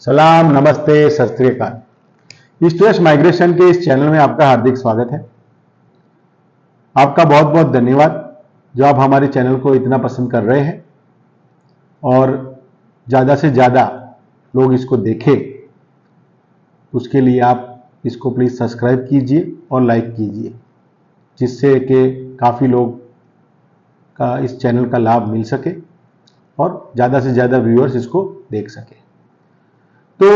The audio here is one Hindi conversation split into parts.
सलाम, नमस्ते, सत श्री अकाल। ईस्ट वेस्ट माइग्रेशन के इस चैनल में आपका हार्दिक स्वागत है। आपका बहुत बहुत धन्यवाद जो आप हमारे चैनल को इतना पसंद कर रहे हैं और ज़्यादा से ज़्यादा लोग इसको देखें, उसके लिए आप इसको प्लीज़ सब्सक्राइब कीजिए और लाइक कीजिए, जिससे कि काफ़ी लोग का इस चैनल का लाभ मिल सके और ज़्यादा से ज़्यादा व्यूअर्स इसको देख सके। तो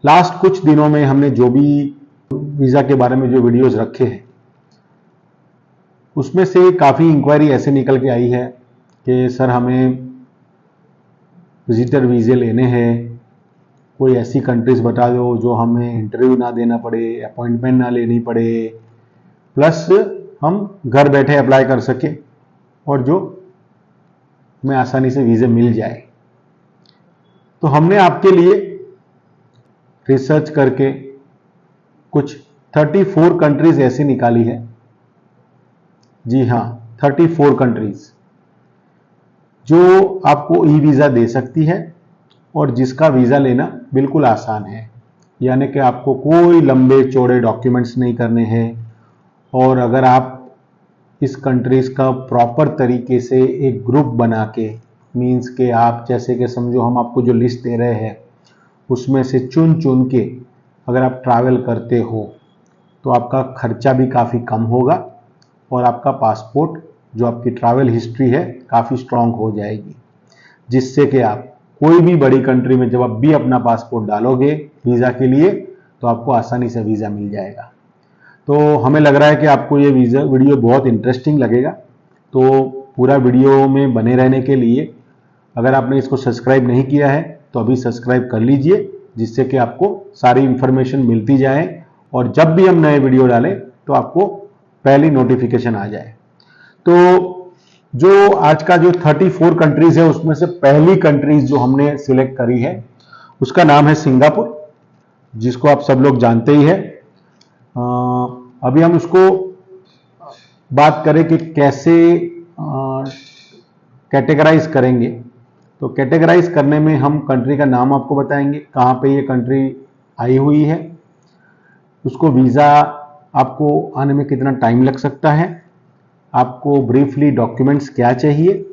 लास्ट कुछ दिनों में हमने जो भी वीज़ा के बारे में जो वीडियोस रखे हैं, उसमें से काफ़ी इंक्वायरी ऐसे निकल के आई है कि सर हमें विजिटर वीज़े लेने हैं, कोई ऐसी कंट्रीज़ बता दो जो हमें इंटरव्यू ना देना पड़े, अपॉइंटमेंट ना लेनी पड़े, प्लस हम घर बैठे अप्लाई कर सके और जो हमें आसानी से वीज़े मिल जाए। तो हमने आपके लिए रिसर्च करके कुछ 34 कंट्रीज ऐसी निकाली है। जी हाँ, 34 कंट्रीज जो आपको ई वीज़ा दे सकती है और जिसका वीज़ा लेना बिल्कुल आसान है। यानी कि आपको कोई लंबे चौड़े डॉक्यूमेंट्स नहीं करने हैं और अगर आप इस कंट्रीज का प्रॉपर तरीके से एक ग्रुप बना के, मीन्स के आप जैसे कि समझो हम आपको जो लिस्ट दे रहे हैं उसमें से चुन चुन के अगर आप ट्रैवल करते हो तो आपका खर्चा भी काफ़ी कम होगा और आपका पासपोर्ट जो आपकी ट्रैवल हिस्ट्री है काफ़ी स्ट्रांग हो जाएगी, जिससे कि आप कोई भी बड़ी कंट्री में जब आप भी अपना पासपोर्ट डालोगे वीज़ा के लिए तो आपको आसानी से वीज़ा मिल जाएगा। तो हमें लग रहा है कि आपको ये वीडियो बहुत इंटरेस्टिंग लगेगा। तो पूरा वीडियो में बने रहने के लिए अगर आपने इसको सब्सक्राइब नहीं किया है तो अभी सब्सक्राइब कर लीजिए, जिससे कि आपको सारी इंफॉर्मेशन मिलती जाए और जब भी हम नए वीडियो डालें तो आपको पहली नोटिफिकेशन आ जाए। तो जो आज का जो 34 कंट्रीज है उसमें से पहली कंट्रीज जो हमने सिलेक्ट करी है उसका नाम है सिंगापुर, जिसको आप सब लोग जानते ही है। अभी हम उसको बात करें कि कैसे कैटेगराइज करेंगे। तो कैटेगराइज करने में हम कंट्री का नाम आपको बताएंगे, कहाँ पे ये कंट्री आई हुई है, उसको वीज़ा आपको आने में कितना टाइम लग सकता है, आपको ब्रीफली डॉक्यूमेंट्स क्या चाहिए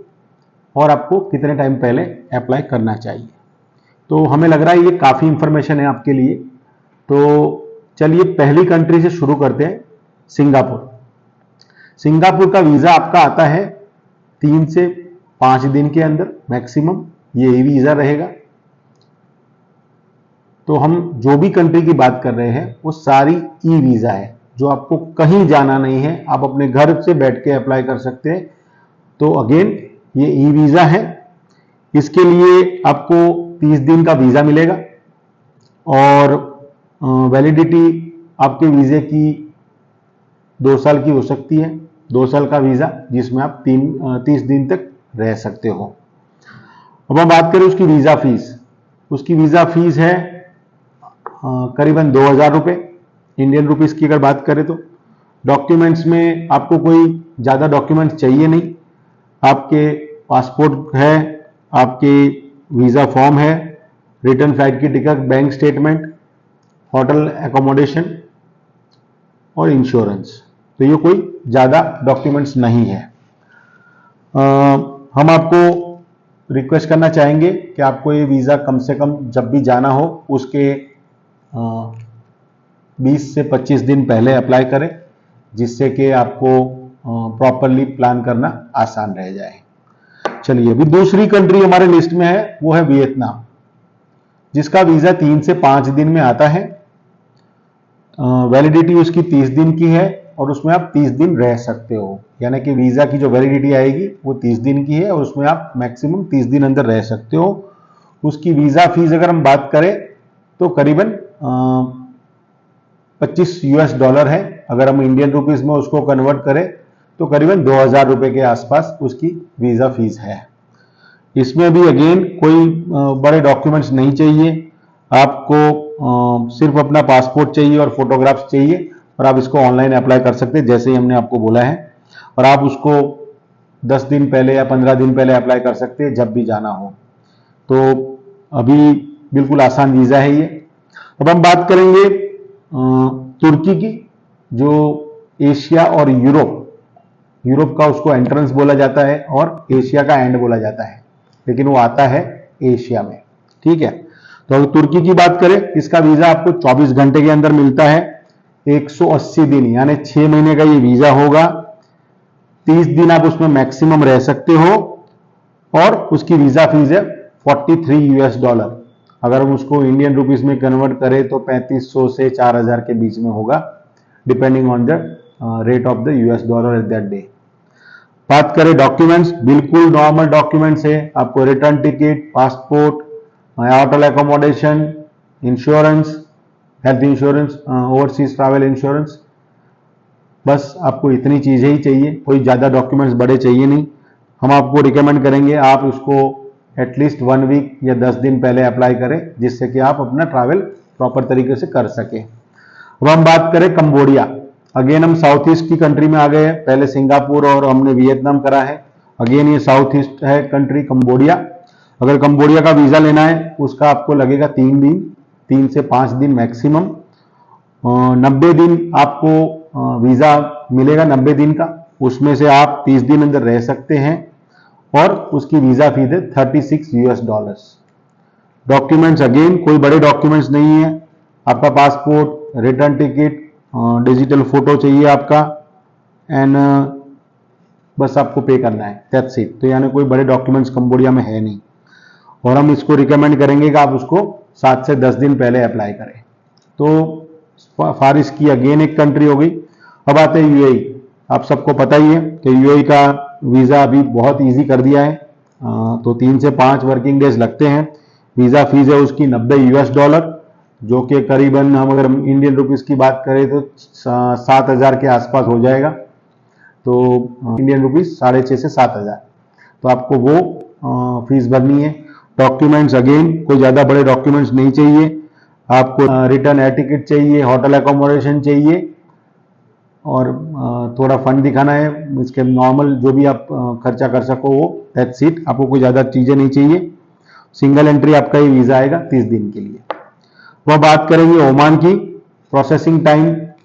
और आपको कितने टाइम पहले अप्लाई करना चाहिए। तो हमें लग रहा है ये काफ़ी इंफॉर्मेशन है आपके लिए। तो चलिए पहली कंट्री से शुरू करते हैं, सिंगापुर। सिंगापुर का वीज़ा आपका आता है 3 से 5 दिन के अंदर मैक्सिमम, ये ई वीज़ा रहेगा। तो हम जो भी कंट्री की बात कर रहे हैं वो सारी ई वीज़ा है, जो आपको कहीं जाना नहीं है, आप अपने घर से बैठ के अप्लाई कर सकते हैं। तो अगेन ये ई वीज़ा है। इसके लिए आपको 30 दिन का वीज़ा मिलेगा और वैलिडिटी आपके वीज़े की 2 साल की हो सकती है। 2 साल का वीज़ा जिसमें आप 30 दिन तक रह सकते हो। अब हम बात करें उसकी वीज़ा फीस। उसकी वीज़ा फीस है करीबन 2000 रुपये इंडियन रुपीस की अगर बात करें तो। डॉक्यूमेंट्स में आपको कोई ज़्यादा डॉक्यूमेंट्स चाहिए नहीं, आपके पासपोर्ट है, आपके वीज़ा फॉर्म है, रिटर्न फ्लाइट की ticket, bank statement, hotel accommodation और इंश्योरेंस। तो ये कोई ज़्यादा डॉक्यूमेंट्स नहीं है। हम आपको रिक्वेस्ट करना चाहेंगे कि आपको ये वीज़ा कम से कम जब भी जाना हो उसके 20 से 25 दिन पहले अप्लाई करें, जिससे कि आपको प्रॉपरली प्लान करना आसान रह जाए। चलिए अभी दूसरी कंट्री हमारे लिस्ट में है, वो है वियतनाम, जिसका वीज़ा 3 से 5 दिन में आता है। वैलिडिटी उसकी 30 दिन की है और उसमें आप 30 दिन रह सकते हो। यानी कि वीज़ा की जो वैलिडिटी आएगी वो 30 दिन की है और उसमें आप मैक्सिमम 30 दिन अंदर रह सकते हो। उसकी वीज़ा फीस अगर हम बात करें तो करीबन 25 US डॉलर है। अगर हम इंडियन रुपीस में उसको कन्वर्ट करें तो करीबन 2000 रुपये के आसपास उसकी वीज़ा फीस है। इसमें भी अगेन कोई बड़े डॉक्यूमेंट्स नहीं चाहिए, आपको सिर्फ अपना पासपोर्ट चाहिए और फोटोग्राफ्स चाहिए और आप इसको ऑनलाइन अप्लाई कर सकते हैं जैसे ही हमने आपको बोला है। और आप उसको 10 दिन पहले या 15 दिन पहले अप्लाई कर सकते हैं जब भी जाना हो। तो अभी बिल्कुल आसान वीजा है ये। अब हम बात करेंगे तुर्की की, जो एशिया और यूरोप का उसको एंट्रेंस बोला जाता है और एशिया का एंड बोला जाता है, लेकिन वो आता है एशिया में। ठीक है, तो अगर तुर्की की बात करें, इसका वीजा आपको 24 घंटे के अंदर मिलता है। 180 दिन यानी 6 महीने का ये वीजा होगा। 30 दिन आप उसमें मैक्सिमम रह सकते हो और उसकी वीजा फीस है $43। अगर हम उसको इंडियन रुपीस में कन्वर्ट करें तो 3500 से 4000 के बीच में होगा, depending on the rate of the $dollar at that day. बात करें डॉक्यूमेंट्स, बिल्कुल नॉर्मल डॉक्यूमेंट्स है। आपको return ticket, passport, hotel accommodation, insurance, health insurance, overseas travel insurance, बस आपको इतनी चीजें ही चाहिए, कोई ज्यादा डॉक्यूमेंट्स बड़े चाहिए नहीं। हम आपको रिकमेंड करेंगे आप उसको एटलीस्ट 1 वीक या 10 दिन पहले अप्लाई करें, जिससे कि आप अपना ट्रैवल प्रॉपर तरीके से कर सके। अब हम बात करें कंबोडिया, अगेन हम साउथ ईस्ट की कंट्री में आ गए हैं। पहले सिंगापुर और हमने वियतनाम करा है, अगेन ये साउथ ईस्ट है कंट्री कंबोडिया। अगर कंबोडिया का वीजा लेना है उसका आपको लगेगा 3 दिन, 3 से 5 दिन मैक्सिमम। 90 दिन आपको वीजा मिलेगा, 90 दिन का, उसमें से आप 30 दिन अंदर रह सकते हैं और उसकी वीजा फीस है $36। डॉक्यूमेंट्स अगेन कोई बड़े डॉक्यूमेंट्स नहीं है, आपका passport, return ticket, digital photo चाहिए आपका, एंड बस आपको पे करना है, दैट्स इट। तो यानी कोई बड़े डॉक्यूमेंट्स कंबोडिया में है नहीं, और हम इसको रिकमेंड करेंगे कि आप उसको 7 से 10 दिन पहले अप्लाई करें। तो फार ईस्ट की अगेन एक कंट्री हो गई। अब आते हैं यूएई। आप सबको पता ही है कि यूएई का वीजा अभी बहुत इजी कर दिया है, तो 3 से 5 वर्किंग डेज लगते हैं। वीजा फीस है उसकी $90, जो कि करीबन हम अगर इंडियन रुपीस की बात करें तो 7000 के आसपास हो जाएगा। तो इंडियन रुपीस 6,500 से 7000, तो आपको वो फीस भरनी है। डॉक्यूमेंट्स अगेन कोई ज्यादा बड़े डॉक्यूमेंट्स नहीं चाहिए, आपको रिटर्न एयर टिकट चाहिए, होटल एकोमोडेशन चाहिए और थोड़ा फंड दिखाना है, इसके नॉर्मल जो भी आप खर्चा कर सको वो, दैट्स इट। आपको कोई ज्यादा चीजें नहीं चाहिए। सिंगल एंट्री आपका ये वीजा आएगा 30 दिन के लिए। वह बात करेंगे ओमान की। Processing time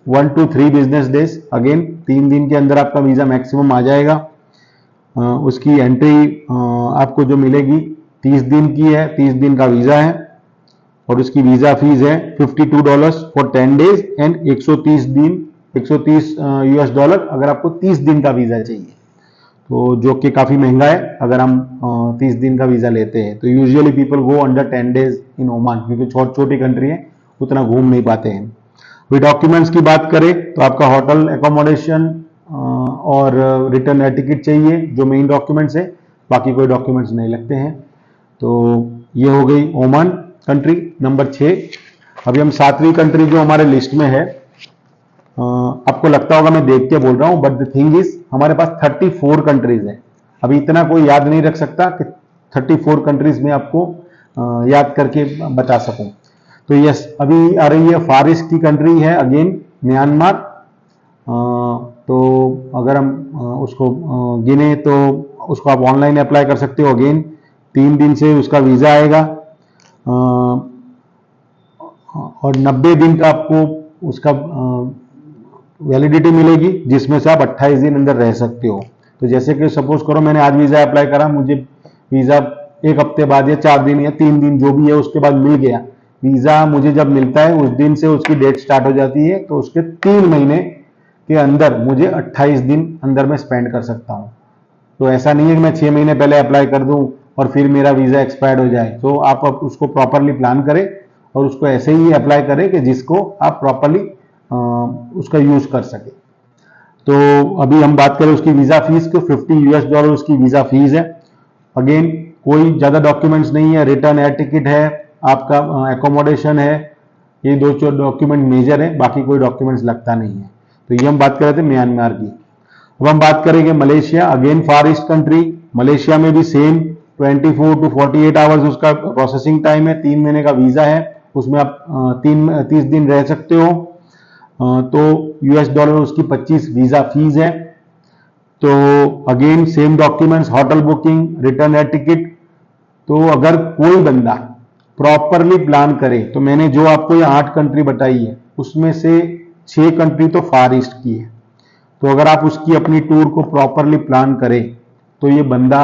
1 to 3 business days, again 3 दिन के अंदर आपका वीजा मैक्सिमम आ जाएगा। उसकी एंट्री आपको जो मिलेगी 30 दिन की है, 30 दिन का वीजा है और उसकी वीजा फीस है $52 फॉर 10 डेज एंड 130 दिन, $130 अगर आपको 30 दिन का वीजा चाहिए, तो जो कि काफी महंगा है अगर हम 30 दिन का वीजा लेते हैं। तो usually people go under 10 days in Oman, क्योंकि छोटी कंट्री है, उतना घूम नहीं पाते हैं। फिर डॉक्यूमेंट्स की बात करें तो आपका होटल एकोमोडेशन और रिटर्न एयर टिकट चाहिए, जो मेन डॉक्यूमेंट्स है, बाकी कोई डॉक्यूमेंट्स नहीं लगते हैं। तो ये हो गई ओमान कंट्री नंबर 6। अभी हम 7वीं कंट्री जो हमारे लिस्ट में है, आपको लगता होगा मैं देख के बोल रहा हूं, बट द थिंग इज हमारे पास 34 कंट्रीज हैं। अभी इतना कोई याद नहीं रख सकता कि 34 कंट्रीज में आपको याद करके बता सकूं। तो यस, अभी आ रही है फार ईस्ट की कंट्री है अगेन म्यांमार। तो अगर हम उसको गिने तो उसको आप ऑनलाइन अप्लाई कर सकते हो। अगेन 3 दिन से उसका वीजा आएगा और 90 दिन का आपको उसका वैलिडिटी मिलेगी, जिसमें से आप 28 दिन अंदर रह सकते हो। तो जैसे कि सपोज करो मैंने आज वीजा अप्लाई करा, मुझे वीजा 1 हफ्ते बाद या 4 दिन या 3 दिन जो भी है उसके बाद मिल गया। वीजा मुझे जब मिलता है उस दिन से उसकी डेट स्टार्ट हो जाती है, तो उसके 3 महीने के अंदर मुझे 28 दिन अंदर में स्पेंड कर सकता हूं। तो ऐसा नहीं है कि मैं 6 महीने पहले अप्लाई कर दूं और फिर मेरा वीजा एक्सपायर्ड हो जाए। तो आप उसको प्रॉपरली प्लान करें और उसको ऐसे ही अप्लाई करें कि जिसको आप प्रॉपरली उसका यूज कर सके। तो अभी हम बात करें उसकी वीजा फीस को, $50 उसकी वीजा फीस है। अगेन कोई ज्यादा डॉक्यूमेंट्स नहीं है, रिटर्न एयर टिकट है, आपका एकोमोडेशन है, ये 2 डॉक्यूमेंट मेजर है, बाकी कोई डॉक्यूमेंट्स लगता नहीं है। तो ये हम बात कर रहे थे म्यांमार की। अब हम बात करेंगे मलेशिया, अगेन फार ईस्ट कंट्री। मलेशिया में भी सेम 24 to 48 आवर्स उसका प्रोसेसिंग टाइम है, 3 महीने का वीजा है, उसमें आप 30 दिन रह सकते हो। तो $डॉलर उसकी 25 वीजा फीस है। तो again same documents, hotel booking, return air ticket. तो अगर कोई बंदा प्रॉपरली प्लान करें, तो मैंने जो आपको ये 8 कंट्री बताई है उसमें से 6 कंट्री तो फार ईस्ट की है। तो अगर आप उसकी अपनी टूर को प्रॉपरली प्लान करें तो ये बंदा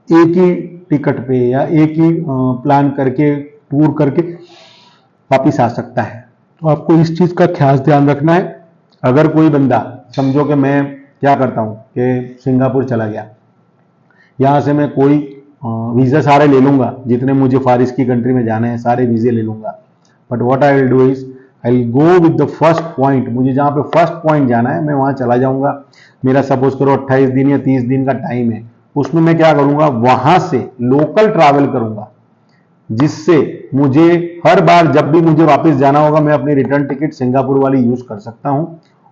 एक ही टिकट पे या एक ही प्लान करके टूर करके वापिस आ सकता है। तो आपको इस चीज का खास ध्यान रखना है। अगर कोई बंदा, समझो कि मैं क्या करता हूं कि सिंगापुर चला गया, यहां से मैं कोई वीजा सारे ले लूंगा, जितने मुझे फार ईस्ट की कंट्री में जाना है सारे वीजे ले लूंगा, but what I will do is I will go with the first point. मुझे जहां पे फर्स्ट पॉइंट जाना है मैं वहां चला जाऊंगा। मेरा सपोज करो 28 दिन या 30 दिन का टाइम है, उसमें मैं क्या करूंगा, वहां से लोकल ट्रैवल करूंगा, जिससे मुझे हर बार जब भी मुझे वापस जाना होगा मैं अपनी रिटर्न टिकट सिंगापुर वाली यूज कर सकता हूं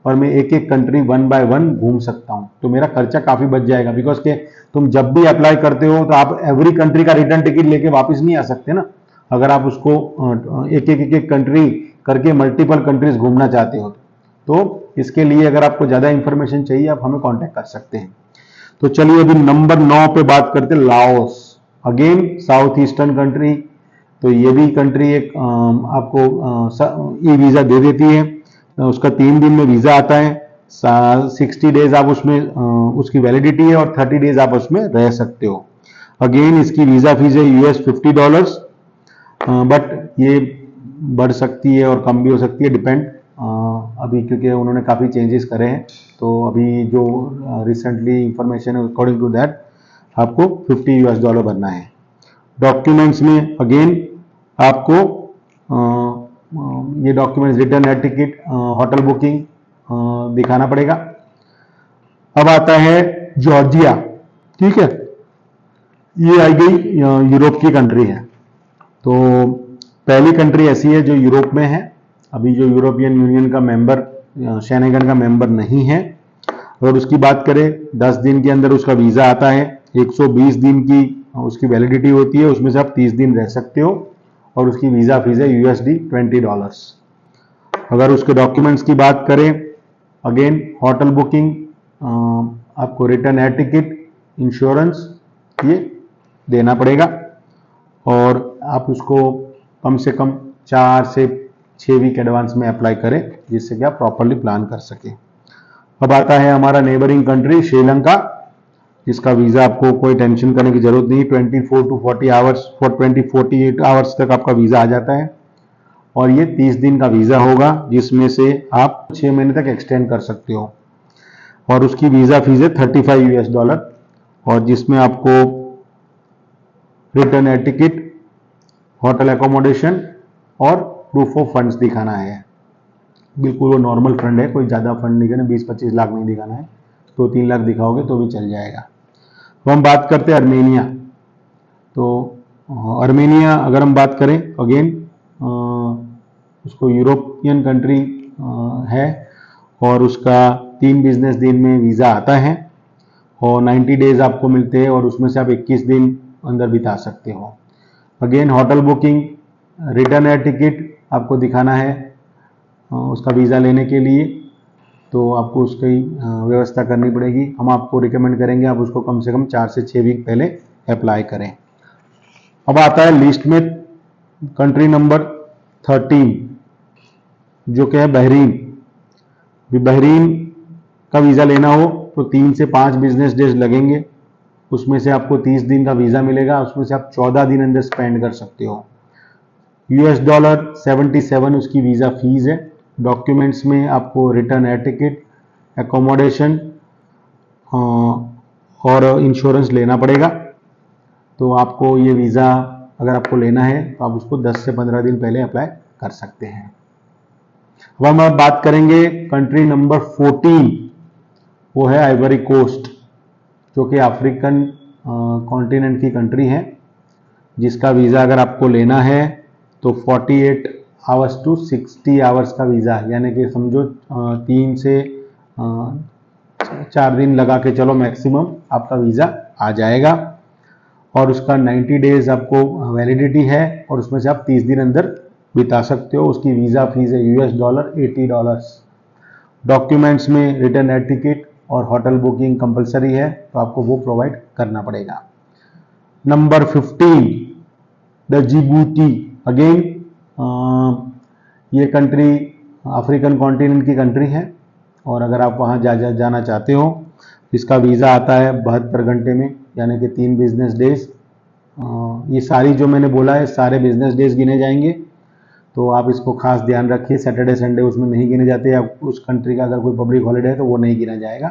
और मैं एक एक कंट्री 1 बाय 1 घूम सकता हूं। तो मेरा खर्चा काफी बच जाएगा, बिकॉज के तुम जब भी अप्लाई करते हो तो आप एवरी कंट्री का रिटर्न टिकट लेके वापस नहीं आ सकते ना। अगर आप उसको एक कंट्री करके मल्टीपल कंट्रीज घूमना चाहते हो तो इसके लिए अगर आपको ज्यादा इंफॉर्मेशन चाहिए आप हमें कांटेक्ट कर सकते हैं। तो चलिए अभी नंबर 9 पे बात करते हैं, Laos. Again south eastern country, तो ये भी कंट्री एक आपको ई वीजा दे देती है। उसका 3 दिन में वीजा आता है, 60 डेज आप उसमें उसकी वैलिडिटी है और 30 डेज आप उसमें रह सकते हो। अगेन इसकी वीजा फीस है $50, बट ये बढ़ सकती है और कम भी हो सकती है, डिपेंड अभी, क्योंकि उन्होंने काफ़ी चेंजेस करे हैं। तो अभी जो रिसेंटली इंफॉर्मेशन है अकॉर्डिंग टू दैट आपको $50 भरना है। डॉक्यूमेंट्स में अगेन आपको ये documents, return air ticket, hotel booking दिखाना पड़ेगा। अब आता है जॉर्जिया, ठीक है, ये आई गई यूरोप की कंट्री है। तो पहली कंट्री ऐसी है जो यूरोप में है, अभी जो यूरोपियन यूनियन का मेंबर, शेंगन का मेंबर नहीं है। और उसकी बात करें, 10 दिन के अंदर उसका वीजा आता है, 120 दिन की उसकी वैलिडिटी होती है, उसमें से आप 30 दिन रह सकते हो और उसकी वीजा फीस है $20। अगर उसके डॉक्यूमेंट्स की बात करें, अगेन होटल बुकिंग, आपको रिटर्न एयर टिकट, इंश्योरेंस ये देना पड़ेगा और आप उसको कम से कम 4 से 6 वीक एडवांस में अप्लाई करें, जिससे कि आप प्रॉपरली प्लान कर सकें। अब आता है हमारा नेबरिंग कंट्री श्रीलंका, जिसका वीजा आपको कोई टेंशन करने की जरूरत नहीं, 24 टू 40 आवर्स, 48 आवर्स तक आपका वीजा आ जाता है और ये 30 दिन का वीजा होगा, जिसमें से आप 6 महीने तक एक्सटेंड कर सकते हो। और उसकी वीजा फीस है $35 और जिसमें आपको return air ticket, hotel accommodation और प्रूफ ऑफ फंड्स दिखाना है। बिल्कुल वो नॉर्मल फंड है, कोई ज़्यादा फंड नहीं दिखाना, 20-25 लाख नहीं दिखाना है, 2-3 लाख दिखाओगे तो भी चल जाएगा। तो हम बात करते हैं अर्मेनिया। तो अर्मेनिया अगर हम बात करें, अगेन उसको यूरोपियन कंट्री है और उसका 3 बिजनेस दिन में वीज़ा आता है और 90 डेज आपको मिलते हैं और उसमें से आप 21 दिन अंदर बिता सकते हो। Again hotel booking, return air ticket आपको दिखाना है उसका वीज़ा लेने के लिए, तो आपको उसकी व्यवस्था करनी पड़ेगी। हम आपको रिकमेंड करेंगे आप उसको कम से कम 4 से 6 वीक पहले अप्लाई करें। अब आता है लिस्ट में कंट्री नंबर 13, जो कि है बहरीन। बहरीन का वीज़ा लेना हो तो 3 से 5 बिजनेस डेज लगेंगे, उसमें से आपको 30 दिन का वीज़ा मिलेगा, उसमें से आप 14 दिन अंदर स्पेंड कर सकते हो। $77 उसकी वीज़ा फीस है। डॉक्यूमेंट्स में आपको रिटर्न एयर टिकट, एकोमोडेशन और इंश्योरेंस लेना पड़ेगा। तो आपको ये वीज़ा अगर आपको लेना है तो आप उसको 10 से 15 दिन पहले अप्लाई कर सकते हैं। अब हम बात करेंगे कंट्री नंबर 14, वो है आइवरी कोस्ट, जो कि अफ्रीकन कॉन्टिनेंट की कंट्री है, जिसका वीज़ा अगर आपको लेना है तो 48 आवर्स टू 60 आवर्स का वीज़ा, यानी कि समझो 3 से 4 दिन लगा के चलो मैक्सिमम आपका वीज़ा आ जाएगा और उसका 90 डेज आपको वैलिडिटी है और उसमें से आप 30 दिन अंदर बिता सकते हो। उसकी वीज़ा फीस है $80। डॉक्यूमेंट्स में रिटर्न एयर टिकट और होटल बुकिंग कंपलसरी है, तो आपको वो प्रोवाइड करना पड़ेगा। नंबर 15 जिबूती, अगेन ये कंट्री अफ्रीकन कॉन्टिनेंट की कंट्री है और अगर आप वहाँ जाना चाहते हो, इसका वीज़ा आता है 72 घंटे में, यानी कि 3 बिजनेस डेज। ये सारी जो मैंने बोला है सारे बिजनेस डेज गिने जाएंगे, तो आप इसको खास ध्यान रखिए। सैटरडे संडे उसमें नहीं गिने जाते, या उस कंट्री का अगर कोई पब्लिक हॉलीडे है तो वो नहीं गिना जाएगा।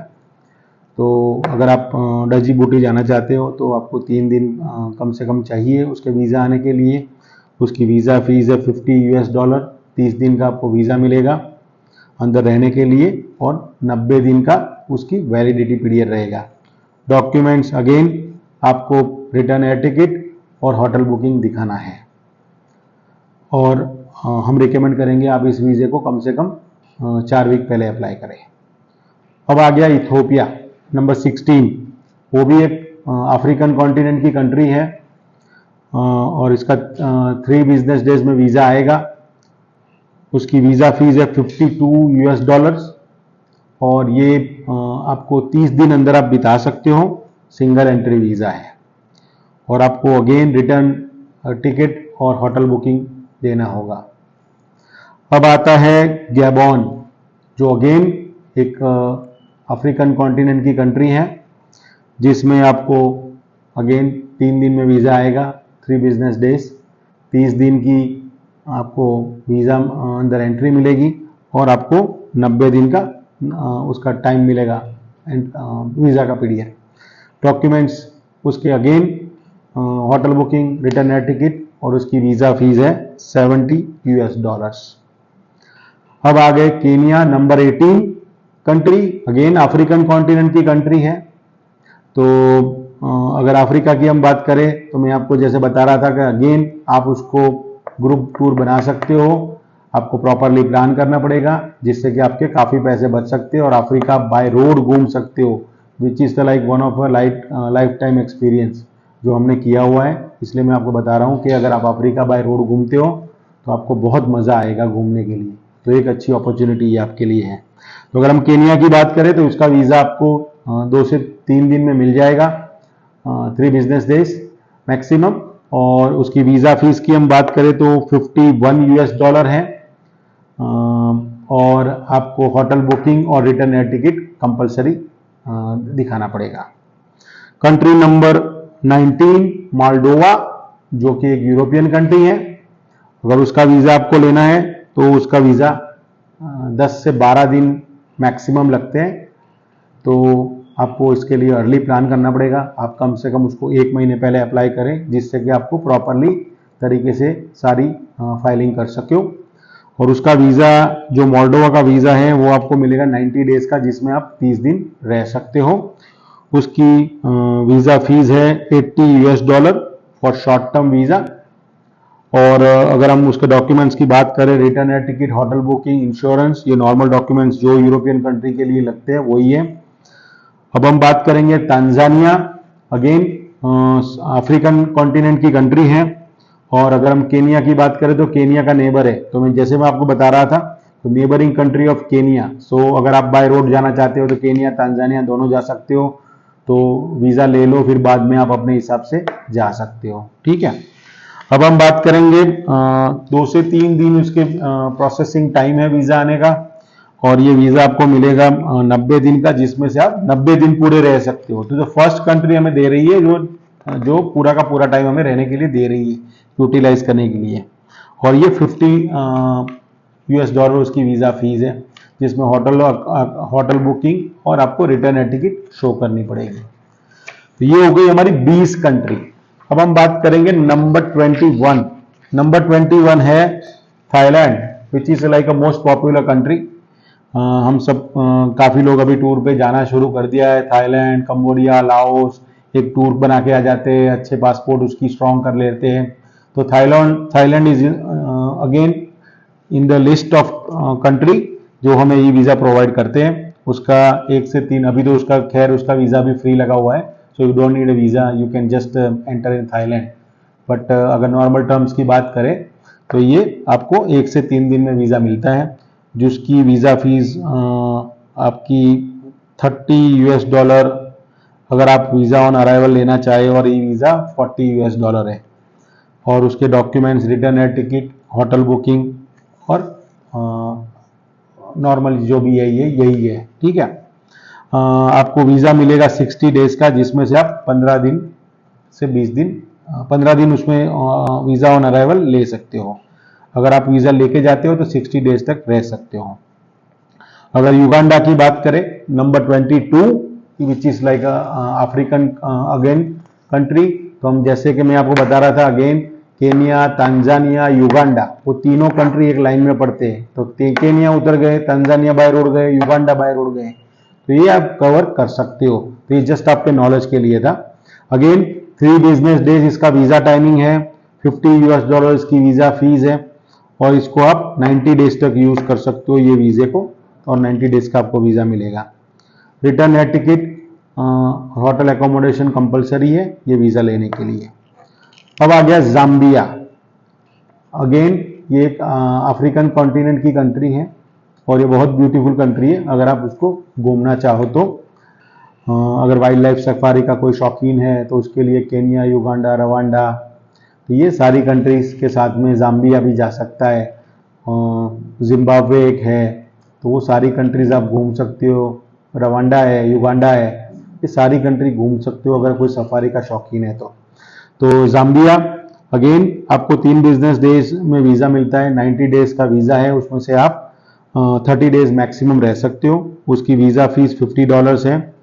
तो अगर आप जिबूती जाना चाहते हो तो आपको 3 दिन कम से कम चाहिए उसके वीज़ा आने के लिए। उसकी वीज़ा फीस है $50, 30 दिन का आपको वीज़ा मिलेगा अंदर रहने के लिए, और 90 दिन का उसकी वैलिडिटी पीरियड रहेगा। डॉक्यूमेंट्स अगेन आपको रिटर्न एयर टिकट और होटल बुकिंग दिखाना है, और हम रिकमेंड करेंगे आप इस वीज़े को कम से कम 4 वीक पहले अप्लाई करें। अब आ गया इथोपिया, नंबर 16। वो भी एक अफ्रीकन कॉन्टिनेंट की कंट्री है, और इसका 3 बिजनेस डेज में वीज़ा आएगा। उसकी वीज़ा फीस है $52, और ये आपको 30 दिन अंदर आप बिता सकते हो, सिंगल एंट्री वीज़ा है, और आपको अगेन रिटर्न टिकट और होटल बुकिंग देना होगा। अब आता है गैबोन, जो अगेन एक अफ्रीकन कॉन्टिनेंट की कंट्री है, जिसमें आपको अगेन 3 दिन में वीज़ा आएगा, 3 बिजनेस डेज, 30 दिन की आपको वीज़ा अंदर एंट्री मिलेगी, और आपको 90 दिन का उसका टाइम मिलेगा वीज़ा का पीरियड। डॉक्यूमेंट्स उसके again hotel booking, return air ticket, और उसकी वीज़ा फीस है $70। अब आ गए Kenya, number 18 country, again African continent की कंट्री है। तो अगर अफ्रीका की हम बात करें तो मैं आपको जैसे बता रहा था कि अगेन आप उसको ग्रुप टूर बना सकते हो, आपको प्रॉपरली प्लान करना पड़ेगा, जिससे कि आपके काफ़ी पैसे बच सकते हो और अफ्रीका बाय रोड घूम सकते हो, which is the like one of a life time experience जो हमने किया हुआ है। इसलिए मैं आपको बता रहा हूँ कि अगर आप अफ्रीका बाय रोड घूमते हो तो आपको बहुत मज़ा आएगा घूमने के लिए, तो एक अच्छी अपॉर्चुनिटी ये आपके लिए है। तो अगर हम केनिया की बात करें तो उसका वीज़ा आपको 2 से 3 दिन में मिल जाएगा, 3 बिजनेस डेज मैक्सिमम, और उसकी वीज़ा फीस की हम बात करें तो $51 है, और आपको होटल बुकिंग और रिटर्न एयर टिकट कंपलसरी दिखाना पड़ेगा। कंट्री नंबर 19 मोल्डोवा, जो कि एक यूरोपियन कंट्री है। अगर उसका वीज़ा आपको लेना है तो उसका वीज़ा 10 से 12 दिन मैक्सिमम लगते हैं, तो आपको इसके लिए अर्ली प्लान करना पड़ेगा। आप कम से कम उसको 1 महीने पहले अप्लाई करें, जिससे कि आपको प्रॉपरली तरीके से सारी फाइलिंग कर सको। और उसका वीज़ा जो मोल्डोवा का वीज़ा है वो आपको मिलेगा 90 डेज का, जिसमें आप 30 दिन रह सकते हो। उसकी वीज़ा फीस है $80 फॉर शॉर्ट टर्म वीज़ा। और अगर हम उसके डॉक्यूमेंट्स की बात करें, return air ticket, hotel booking, insurance, ये नॉर्मल डॉक्यूमेंट्स जो यूरोपियन कंट्री के लिए लगते हैं वही है। अब हम बात करेंगे तंजानिया, अगेन अफ्रीकन कॉन्टिनेंट की कंट्री है। और अगर हम केनिया की बात करें तो केनिया का नेबर है, तो मैं जैसे मैं आपको बता रहा था, तो नेबरिंग कंट्री ऑफ केनिया। सो अगर आप बाय रोड जाना चाहते हो तो केनिया तंजानिया दोनों जा सकते हो, तो वीज़ा ले लो, फिर बाद में आप अपने हिसाब से जा सकते हो, ठीक है। अब हम बात करेंगे 2 से 3 दिन उसके प्रोसेसिंग टाइम है वीज़ा आने का, और ये वीज़ा आपको मिलेगा 90 दिन का, जिसमें से आप 90 दिन पूरे रह सकते हो। तो जो फर्स्ट कंट्री हमें दे रही है, जो पूरा का पूरा टाइम हमें रहने के लिए दे रही है, यूटिलाइज करने के लिए, और ये $50 उसकी वीज़ा फीस है, जिसमें होटल बुकिंग और आपको रिटर्न एयर टिकट शो करनी पड़ेगी। तो ये हो गई हमारी 20 कंट्री। अब हम बात करेंगे नंबर 21। नंबर 21 है Thailand, which is like a most popular country. हम सब काफ़ी लोग अभी टूर पे जाना शुरू कर दिया है, थाईलैंड, कंबोडिया, लाओस, एक टूर बना के आ जाते हैं, अच्छे पासपोर्ट उसकी स्ट्रॉन्ग कर लेते हैं। तो Thailand is again in the list of country जो हमें ई वीज़ा प्रोवाइड करते हैं। उसका 1 से 3, अभी तो उसका खैर उसका वीज़ा भी फ्री लगा हुआ है, so you don't need a visa, you can just enter in Thailand. But अगर नॉर्मल टर्म्स की बात करें तो ये आपको 1 से 3 दिन में वीज़ा मिलता है, जिसकी वीज़ा फीस आपकी $30। अगर आप वीज़ा ऑन अराइवल लेना चाहे, और ई वीज़ा $40 है। और उसके documents, return air ticket, hotel booking और नॉर्मल जो भी है ये यही है, ठीक है। आपको वीज़ा मिलेगा 60 डेज का, जिसमें से आप 15 दिन से 20 दिन 15 दिन उसमें वीज़ा ऑन अराइवल ले सकते हो। अगर आप वीज़ा लेके जाते हो तो 60 डेज तक रह सकते हो। अगर युगांडा की बात करें, number 22 which is like African again country, तो हम जैसे कि मैं आपको बता रहा था अगेन, केनिया, तांजानिया, युगांडा, वो तीनों कंट्री एक लाइन में पड़ते हैं। तो केनिया उतर गए, तांजानिया बाय रोड गए, युगांडा बाय रोड गए, तो ये आप कवर कर सकते हो। तो ये जस्ट आपके नॉलेज के लिए था। अगेन 3 बिजनेस डेज इसका वीज़ा टाइमिंग है, $50 की वीज़ा फीस है, और इसको आप 90 डेज तक यूज कर सकते हो ये वीज़े को, और 90 डेज का आपको वीज़ा मिलेगा। Return air ticket, hotel accommodation compulsory है ये वीज़ा लेने के लिए। अब आ गया जाम्बिया। अगेन ये एक अफ्रीकन कॉन्टिनेंट की कंट्री है, और ये बहुत ब्यूटीफुल कंट्री है अगर आप उसको घूमना चाहो तो। अगर वाइल्ड लाइफ सफारी का कोई शौकीन है तो उसके लिए केनिया, युगांडा, रवांडा, तो ये सारी कंट्रीज के साथ में जाम्बिया भी जा सकता है। जिम्बाब्वे एक है, तो वो सारी कंट्रीज आप घूम सकते हो। रवांडा है, युगांडा है, ये सारी कंट्री घूम सकते हो अगर कोई सफारी का शौकीन है तो जाम्बिया अगेन आपको 3 बिजनेस डेज में वीज़ा मिलता है। 90 डेज का वीज़ा है, उसमें से आप 30 डेज मैक्सिमम रह सकते हो। उसकी वीज़ा फीस $50 है।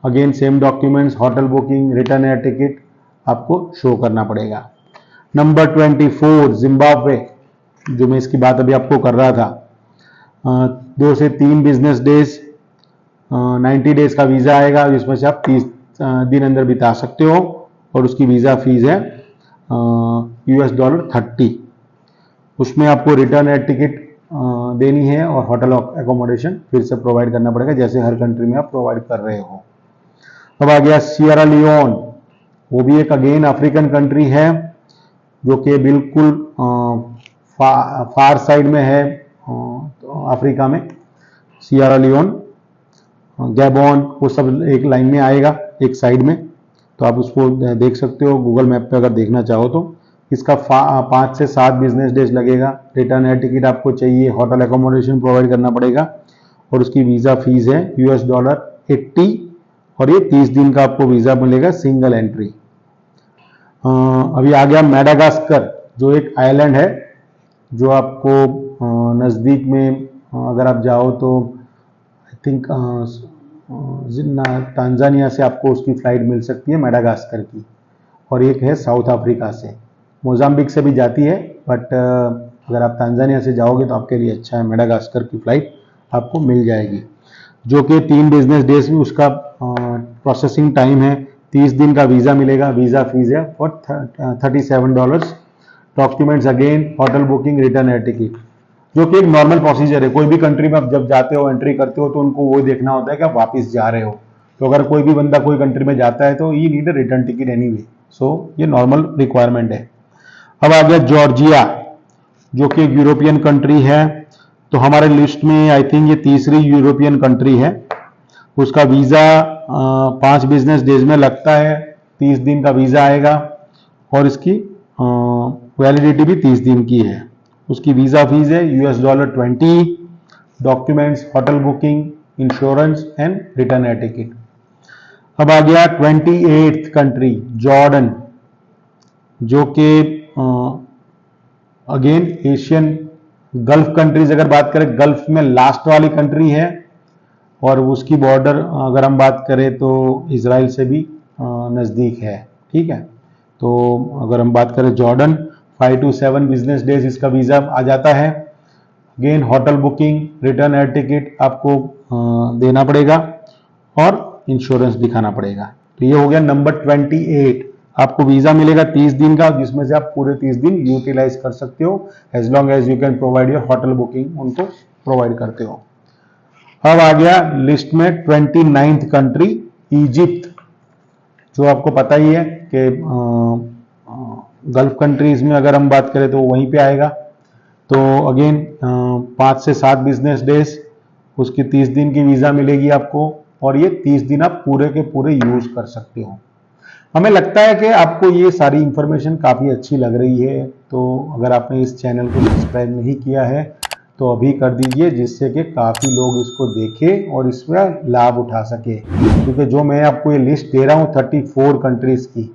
Again same documents, hotel booking, return air ticket आपको शो करना पड़ेगा। नंबर 24 जिम्बाब्वे, जो मैं इसकी बात अभी आपको कर रहा था। 2 से 3 बिजनेस डेज, 90 डेज का वीज़ा आएगा, जिसमें से आप 30 दिन अंदर बिता सकते हो, और उसकी वीज़ा फीस है $30। उसमें आपको रिटर्न एयर टिकट देनी है, और होटल एकोमोडेशन फिर से प्रोवाइड करना पड़ेगा, जैसे हर कंट्री में आप प्रोवाइड कर रहे हो। अब आ गया सियरा लियोन, वो भी एक अगेन अफ्रीकन कंट्री है, जो कि बिल्कुल फार साइड में है अफ्रीका में। सियरा लियोन, गैबोन, वो सब एक लाइन में आएगा, एक साइड में, तो आप उसको देख सकते हो गूगल मैप पे अगर देखना चाहो तो। इसका 5 से 7 बिजनेस डेज लगेगा। रिटर्न एयर टिकट आपको चाहिए, होटल एकोमोडेशन प्रोवाइड करना पड़ेगा, और उसकी वीज़ा फीस है $80, और ये 30 दिन का आपको वीज़ा मिलेगा, सिंगल एंट्री। अभी आ गया मेडागास्कर, जो एक आइलैंड है, जो आपको नज़दीक में अगर आप जाओ तो आई थिंक तांजानिया से आपको उसकी फ्लाइट मिल सकती है मेडागास्कर की, और एक है साउथ अफ्रीका से, मोजाम्बिक से भी जाती है, बट अगर आप तांजानिया से जाओगे तो आपके लिए अच्छा है, मेडागास्कर की फ्लाइट आपको मिल जाएगी, जो कि 3 बिजनेस डेज में उसका प्रोसेसिंग टाइम है। 30 दिन का वीज़ा मिलेगा, वीज़ा फीस है for $37। Documents again hotel booking, return air ticket, जो कि एक नॉर्मल प्रोसीजर है। कोई भी कंट्री में आप जब जाते हो, एंट्री करते हो, तो उनको वो देखना होता है कि आप वापस जा रहे हो। तो अगर कोई भी बंदा कोई कंट्री में जाता है तो he need a return ticket anyway, so ये नॉर्मल रिक्वायरमेंट है। अब आ गया जॉर्जिया, जो कि एक यूरोपियन कंट्री है, तो हमारे लिस्ट में आई थिंक ये तीसरी यूरोपियन कंट्री है। उसका वीज़ा 5 बिजनेस डेज में लगता है, 30 दिन का वीज़ा आएगा, और इसकी वैलिडिटी भी 30 दिन की है। उसकी वीज़ा फीस है $20। Documents, hotel booking, insurance and return air ticket. अब आ गया 28th कंट्री जॉर्डन, जो कि अगेन एशियन गल्फ कंट्रीज अगर बात करें, गल्फ में लास्ट वाली कंट्री है, और उसकी बॉर्डर अगर हम बात करें तो इजराइल से भी नज़दीक है, ठीक है। तो अगर हम बात करें जॉर्डन, 5 to 7 बिजनेस डेज इसका वीज़ा आ जाता है। Again hotel booking, return air ticket आपको देना पड़ेगा, और इंश्योरेंस दिखाना पड़ेगा। तो ये हो गया नंबर 28। आपको वीज़ा मिलेगा 30 दिन का, जिसमें से आप पूरे 30 दिन यूटिलाइज कर सकते हो, as long as you can provide your hotel booking, उनको प्रोवाइड करते हो। अब आ गया लिस्ट में 29th कंट्री इजिप्ट, जो आपको पता ही है कि गल्फ कंट्रीज में अगर हम बात करें तो वहीं पे आएगा। तो अगेन 5 से 7 बिजनेस डेज, उसकी 30 दिन की वीज़ा मिलेगी आपको, और ये 30 दिन आप पूरे के पूरे यूज कर सकते हो। हमें लगता है कि आपको ये सारी इंफॉर्मेशन काफ़ी अच्छी लग रही है, तो अगर आपने इस चैनल को सब्सक्राइब नहीं किया है तो अभी कर दीजिए, जिससे कि काफ़ी लोग इसको देखें और इसमें लाभ उठा सके। क्योंकि जो मैं आपको ये लिस्ट दे रहा हूँ 34 कंट्रीज़ की,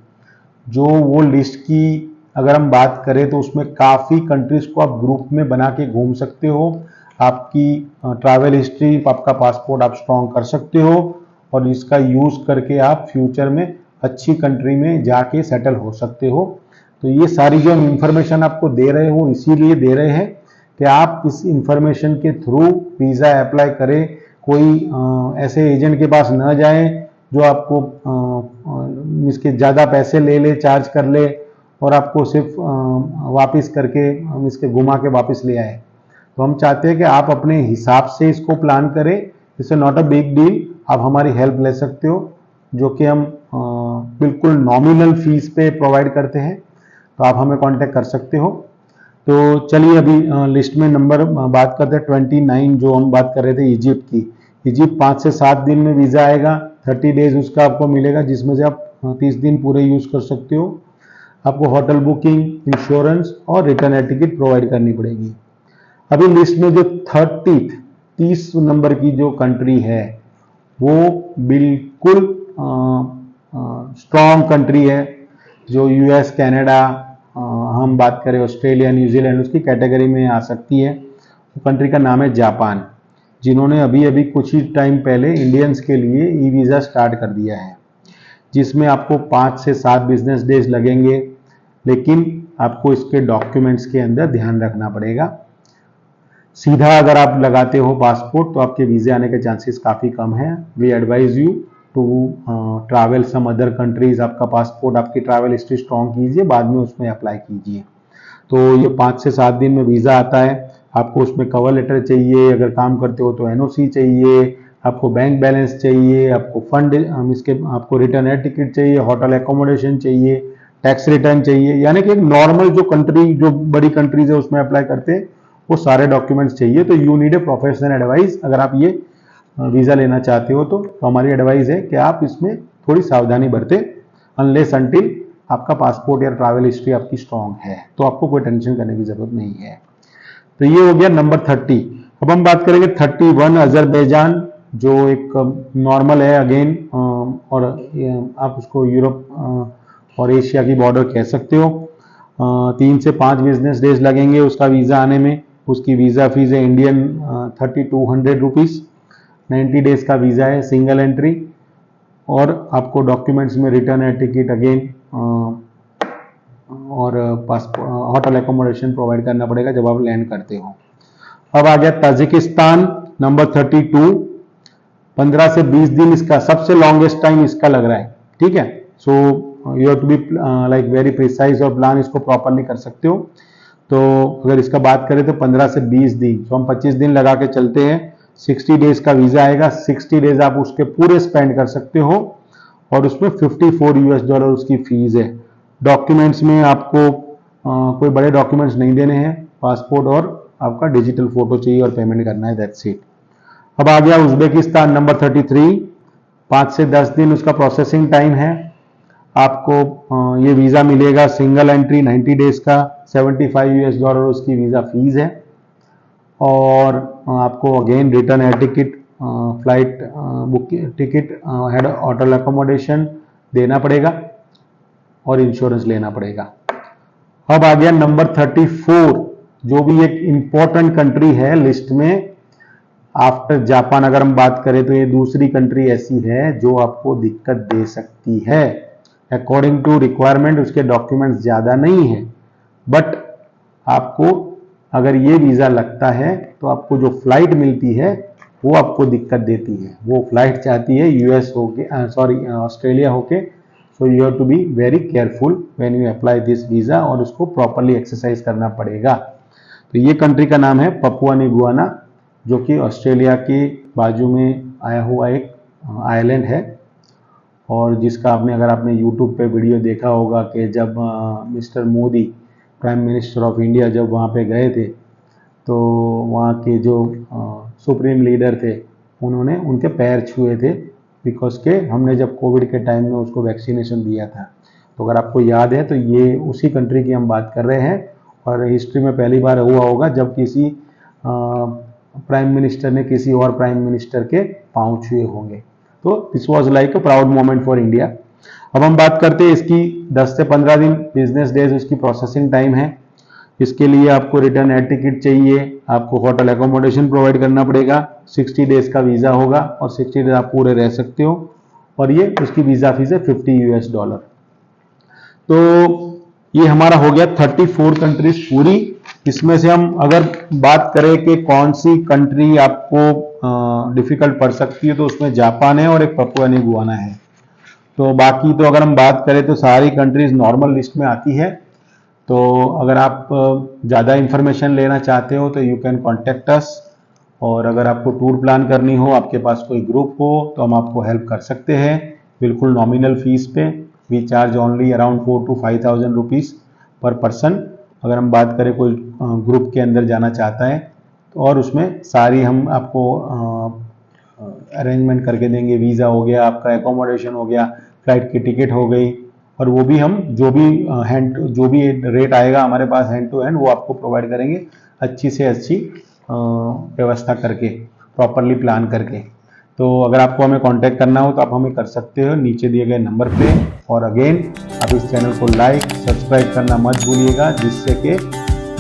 जो वो लिस्ट की अगर हम बात करें तो उसमें काफ़ी कंट्रीज़ को आप ग्रुप में बना के घूम सकते हो। आपकी ट्रैवल हिस्ट्री, आपका पासपोर्ट आप स्ट्रॉन्ग कर सकते हो और इसका यूज़ करके आप फ्यूचर में अच्छी कंट्री में जाके सेटल हो सकते हो। तो ये सारी जो हम इंफॉर्मेशन आपको दे रहे हो इसीलिए दे रहे हैं कि आप इस इंफॉर्मेशन के थ्रू वीज़ा अप्लाई करें। कोई ऐसे एजेंट के पास न जाएं जो आपको इसके ज़्यादा पैसे ले ले, चार्ज कर ले और आपको सिर्फ वापस करके इसके घुमा के वापस ले आए। तो हम चाहते हैं कि आप अपने हिसाब से इसको प्लान करें। It's not a big deal, आप हमारी हेल्प ले सकते हो, जो कि हम बिल्कुल नॉमिनल फीस पे प्रोवाइड करते हैं। तो आप हमें कांटेक्ट कर सकते हो। तो चलिए अभी लिस्ट में नंबर बात करते हैं 29, जो हम बात कर रहे थे इजिप्ट की। इजिप्ट 5 से 7 दिन में वीज़ा आएगा, 30 डेज उसका आपको मिलेगा, जिसमें से आप 30 दिन पूरे यूज़ कर सकते हो। आपको होटल बुकिंग, इंश्योरेंस और रिटर्न एयर टिकट प्रोवाइड करनी पड़ेगी। अभी लिस्ट में जो 30 नंबर की जो कंट्री है वो बिल्कुल स्ट्रॉन्ग कंट्री है, जो यूएस, कनाडा, हम बात करें ऑस्ट्रेलिया, न्यूजीलैंड, उसकी कैटेगरी में आ सकती है। तो कंट्री का नाम है जापान, जिन्होंने अभी अभी कुछ ही टाइम पहले इंडियंस के लिए ई वीज़ा स्टार्ट कर दिया है, जिसमें आपको 5 से 7 बिजनेस डेज लगेंगे। लेकिन आपको इसके डॉक्यूमेंट्स के अंदर ध्यान रखना पड़ेगा। सीधा अगर आप लगाते हो पासपोर्ट तो आपके वीज़े आने के चांसेस काफ़ी कम हैं। We advise you to travel some other countries. आपका पासपोर्ट, आपकी ट्रैवल हिस्ट्री स्ट्रॉन्ग कीजिए, बाद में उसमें अप्लाई कीजिए। तो ये 5 से 7 दिन में वीज़ा आता है। आपको उसमें कवर लेटर चाहिए, अगर काम करते हो तो एनओसी चाहिए, आपको बैंक बैलेंस चाहिए, आपको फंड इसके आपको रिटर्न एयर टिकट चाहिए, होटल एकोमोडेशन चाहिए, टैक्स रिटर्न चाहिए। यानी कि एक नॉर्मल जो कंट्री, जो बड़ी कंट्रीज है उसमें अप्लाई करते हैं, वो सारे डॉक्यूमेंट्स चाहिए। तो you need a professional advice. अगर आप ये वीज़ा लेना चाहते हो तो हमारी एडवाइस है कि आप इसमें थोड़ी सावधानी बरतें, अनलेस अनटिल आपका पासपोर्ट या ट्रैवल हिस्ट्री आपकी स्ट्रॉन्ग है, तो आपको कोई टेंशन करने की जरूरत नहीं है। तो ये हो गया नंबर 30। अब हम बात करेंगे 31 अजरबैजान, जो एक नॉर्मल है अगेन, और आप उसको यूरोप और एशिया की बॉर्डर कह सकते हो। 3 से 5 बिजनेस डेज लगेंगे उसका वीज़ा आने में। उसकी वीज़ा फीस है इंडियन 3200 रुपीज़। 90 डेज का वीज़ा है, सिंगल एंट्री। और आपको डॉक्यूमेंट्स में रिटर्न एयर टिकट अगेन और पासपोर्ट, होटल एकोमोडेशन प्रोवाइड करना पड़ेगा जब आप लैंड करते हो। अब आ गया ताजिकिस्तान, नंबर 32। 15 से 20 दिन इसका सबसे लॉन्गेस्ट टाइम इसका लग रहा है। ठीक है, so you have to be like very precise और प्लान इसको प्रॉपरली कर सकते हो। तो अगर इसका बात करें तो 15 से 20 दिन, तो हम 25 दिन लगा के चलते हैं। 60 डेज का वीज़ा आएगा। 60 डेज आप उसके पूरे स्पेंड कर सकते हो और उसमें $54 उसकी फीस है। डॉक्यूमेंट्स में आपको कोई बड़े डॉक्यूमेंट्स नहीं देने हैं, पासपोर्ट और आपका डिजिटल फोटो चाहिए और पेमेंट करना है, दैट्स इट। अब आ गया उज्बेकिस्तान, नंबर 33। 5 से 10 दिन उसका प्रोसेसिंग टाइम है। आपको ये वीज़ा मिलेगा सिंगल एंट्री 90 डेज का, $75 उसकी वीज़ा फीस है। और आपको again return air ticket, flight book ticket, head hotel accommodation देना पड़ेगा और इंश्योरेंस लेना पड़ेगा। अब आ गया नंबर 34, जो भी एक इंपॉर्टेंट कंट्री है लिस्ट में। आफ्टर जापान अगर हम बात करें तो ये दूसरी कंट्री ऐसी है जो आपको दिक्कत दे सकती है। अकॉर्डिंग टू रिक्वायरमेंट उसके डॉक्यूमेंट्स ज़्यादा नहीं है, बट आपको अगर ये वीज़ा लगता है तो आपको जो फ्लाइट मिलती है वो आपको दिक्कत देती है। वो फ्लाइट चाहती है यूएस होके, ऑस्ट्रेलिया होके। So you have to be very careful when you apply this visa, और उसको प्रॉपरली एक्सरसाइज करना पड़ेगा। तो ये कंट्री का नाम है पपुआ न्यू गिनिया, जो कि ऑस्ट्रेलिया के बाजू में आया हुआ एक आइलैंड है, और जिसका अगर आपने यूट्यूब पे वीडियो देखा होगा कि जब mister Modi, prime minister of India, जब वहाँ पे गए थे तो वहाँ के जो सुप्रीम लीडर थे उन्होंने उनके पैर छुए थे बिकॉज के हमने जब कोविड के टाइम में उसको वैक्सीनेशन दिया था। तो अगर आपको याद है तो ये उसी कंट्री की हम बात कर रहे हैं, और हिस्ट्री में पहली बार हुआ होगा जब किसी प्राइम मिनिस्टर ने किसी और प्राइम मिनिस्टर के पांव छुए होंगे। तो this was like a proud moment for India. अब हम बात करते हैं इसकी 10 से 15 दिन बिजनेस डेज उसकी प्रोसेसिंग टाइम है। इसके लिए आपको रिटर्न एयर टिकट चाहिए, आपको होटल एकोमोडेशन प्रोवाइड करना पड़ेगा, 60 डेज का वीज़ा होगा और 60 डेज आप पूरे रह सकते हो, और ये उसकी वीज़ा फीस है $50। तो ये हमारा हो गया 34 कंट्रीज पूरी। इसमें से हम अगर बात करें कि कौन सी कंट्री आपको डिफिकल्ट पड़ सकती है, तो उसमें जापान है और एक पपुआ न्यू गुआना है। तो बाकी तो अगर हम बात करें तो सारी कंट्रीज नॉर्मल लिस्ट में आती है। तो अगर आप ज़्यादा इंफॉर्मेशन लेना चाहते हो तो यू कैन कॉन्टेक्ट अस, और अगर आपको टूर प्लान करनी हो, आपके पास कोई ग्रुप हो, तो हम आपको हेल्प कर सकते हैं बिल्कुल नॉमिनल फीस पे। We charge only around 4,000 to 5,000 rupees पर पर्सन, अगर हम बात करें कोई ग्रुप के अंदर जाना चाहता है तो, और उसमें सारी हम आपको अरेंजमेंट करके देंगे। वीज़ा हो गया, आपका एकोमोडेशन हो गया, फ्लाइट की टिकट हो गई, और वो भी हम जो भी रेट आएगा हमारे पास हैंड टू हैंड, वो आपको प्रोवाइड करेंगे अच्छी से अच्छी व्यवस्था करके, प्रॉपरली प्लान करके। तो अगर आपको हमें कांटेक्ट करना हो तो आप हमें कर सकते हो नीचे दिए गए नंबर पे। और अगेन आप इस चैनल को लाइक सब्सक्राइब करना मत भूलिएगा, जिससे कि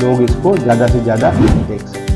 लोग इसको ज़्यादा से ज़्यादा देख सकें।